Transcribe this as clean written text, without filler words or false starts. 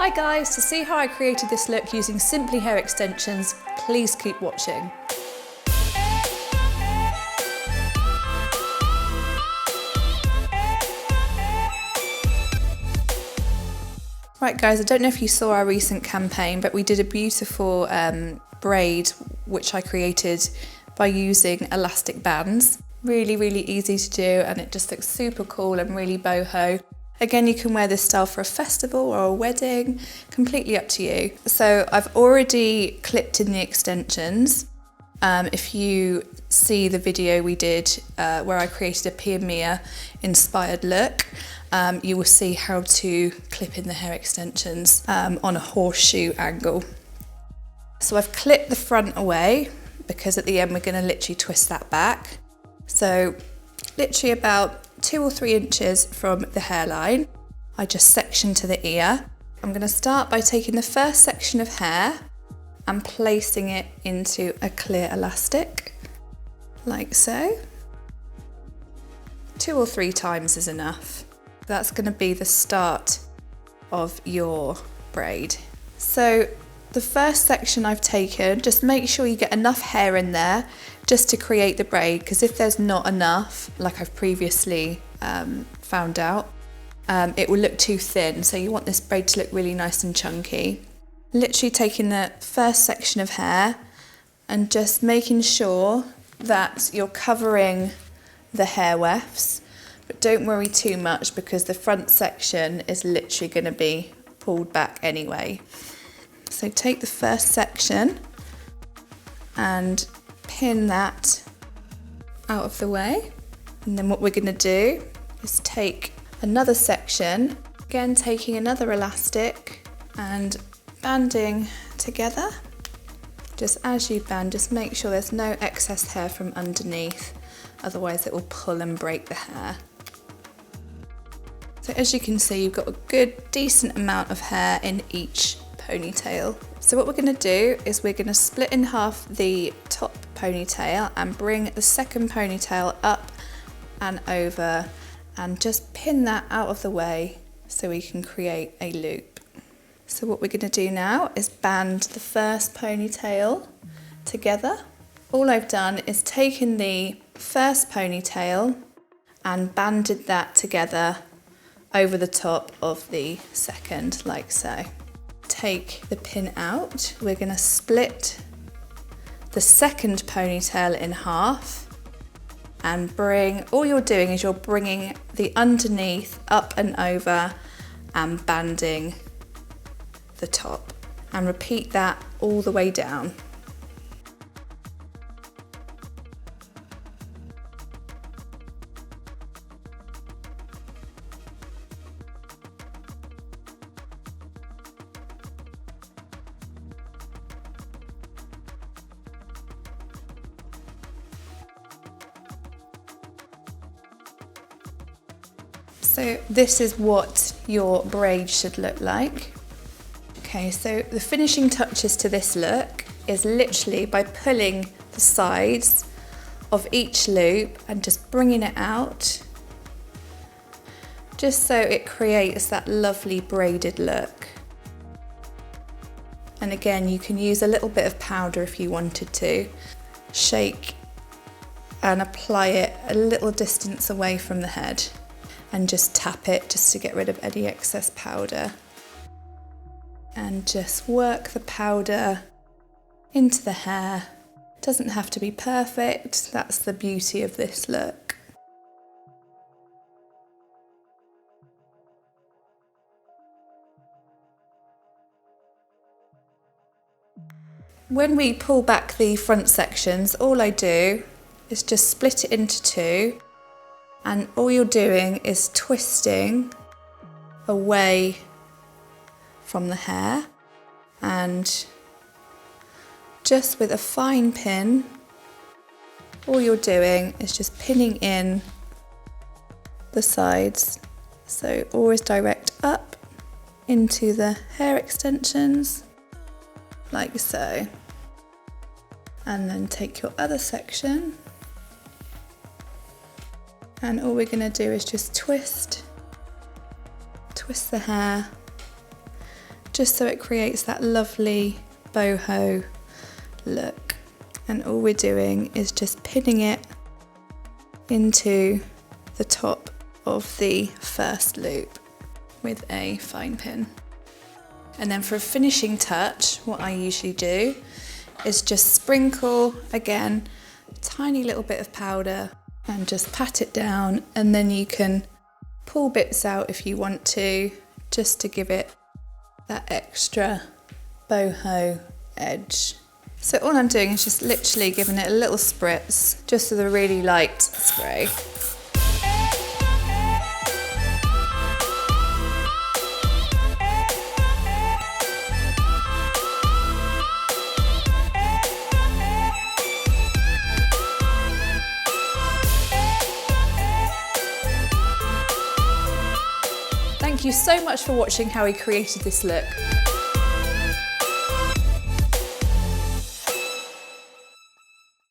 Hi guys, to see how I created this look using simply hair extensions, please keep watching. Right guys, I don't know if you saw our recent campaign, but we did a beautiful braid which I created by using elastic bands. Really easy to do, and it just looks super cool and really boho. Again, you can wear this style for a festival or a wedding, completely up to you. So I've already clipped in the extensions. If you see the video we did where I created a Pia Mia inspired look, you will see how to clip in the hair extensions on a horseshoe angle. So I've clipped the front away because at the end we're going to literally twist that back. So literally about 2 or 3 inches from the hairline, I just section to the ear. I'm going to start by taking the first section of hair and placing it into a clear elastic, like so. 2 or 3 times is enough. That's going to be the start of your braid. So the first section I've taken, just make sure you get enough hair in there just to create the braid, because if there's not enough, like I've previously found out, it will look too thin. So you want this braid to look really nice and chunky. Literally taking the first section of hair and just making sure that you're covering the hair wefts, but don't worry too much because the front section is literally going to be pulled back anyway. So take the first section and pin that out of the way, and then what we're going to do is take another section, again taking another elastic and banding together. Just as you band, just make sure there's no excess hair from underneath, otherwise it will pull and break the hair. So as you can see, you've got a good decent amount of hair in each ponytail. So what we're going to do is we're going to split in half the top ponytail and bring the second ponytail up and over and just pin that out of the way so we can create a loop. So what we're going to do now is band the first ponytail together. All I've done is taken the first ponytail and banded that together over the top of the second, like so. Take the pin out, we're going to split the second ponytail in half and all you're doing is you're bringing the underneath up and over and banding the top, and repeat that all the way down. So this is what your braid should look like. Okay, so the finishing touches to this look is literally by pulling the sides of each loop and just bringing it out, just so it creates that lovely braided look. And again, you can use a little bit of powder if you wanted to. Shake and apply it a little distance away from the head, and just tap it just to get rid of any excess powder. And just work the powder into the hair. Doesn't have to be perfect, that's the beauty of this look. When we pull back the front sections, all I do is just split it into 2. And all you're doing is twisting away from the hair, and just with a fine pin, all you're doing is just pinning in the sides. So always direct up into the hair extensions, like so. And then take your other section, and all we're going to do is just twist the hair just so it creates that lovely boho look. And all we're doing is just pinning it into the top of the first loop with a fine pin. And then for a finishing touch, what I usually do is just sprinkle, again, a tiny little bit of powder and just pat it down, and then you can pull bits out if you want to, just to give it that extra boho edge. So all I'm doing is just literally giving it a little spritz, just with a really light spray. Thank you so much for watching how we created this look.